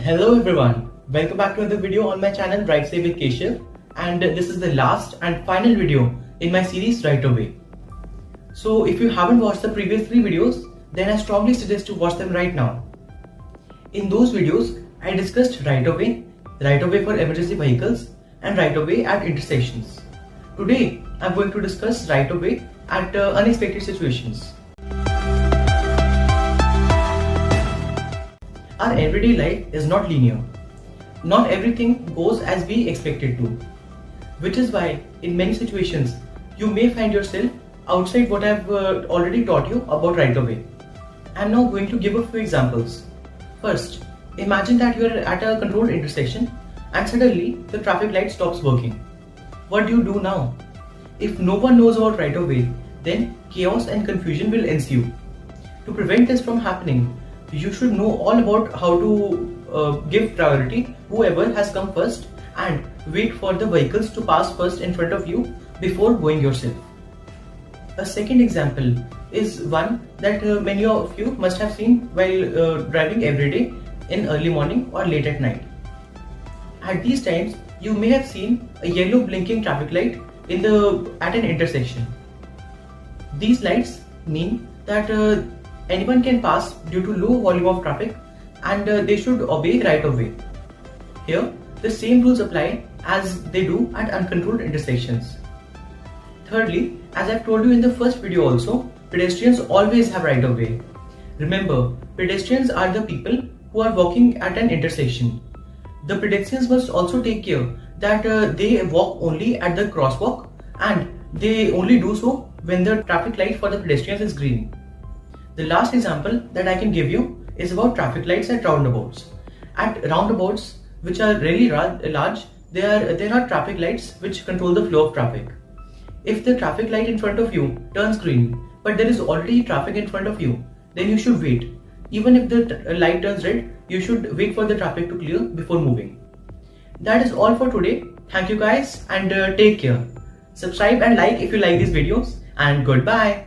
Hello everyone, welcome back to another video on my channel Right Say with Keshav, and this is the last and final video in my series Right Away. So if you haven't watched the previous 3 videos, then I strongly suggest to watch them right now. In those videos, I discussed right away for emergency vehicles and right away at intersections. Today, I'm going to discuss right away at unexpected situations. Our everyday life is not linear. Not everything goes as we expect it to. Which is why, in many situations, you may find yourself outside what I've already taught you about right away. I'm now going to give a few examples. First, imagine that you are at a controlled intersection and suddenly the traffic light stops working. What do you do now? If no one knows about right away, then chaos and confusion will ensue. To prevent this from happening, you should know all about how to give priority whoever has come first and wait for the vehicles to pass first in front of you before going yourself. A second example is one that many of you must have seen while driving every day in early morning or late at night. At these times, you may have seen a yellow blinking traffic light at an intersection. These lights mean that anyone can pass due to low volume of traffic and they should obey right away. Here, the same rules apply as they do at uncontrolled intersections. Thirdly, as I've told you in the first video also, pedestrians always have right of way. Remember, pedestrians are the people who are walking at an intersection. The pedestrians must also take care that they walk only at the crosswalk and they only do so when the traffic light for the pedestrians is green. The last example that I can give you is about traffic lights at roundabouts. At roundabouts, which are really large, there are traffic lights which control the flow of traffic. If the traffic light in front of you turns green, but there is already traffic in front of you, then you should wait. Even if the light turns red, you should wait for the traffic to clear before moving. That is all for today. Thank you guys and take care. Subscribe and like if you like these videos, and goodbye.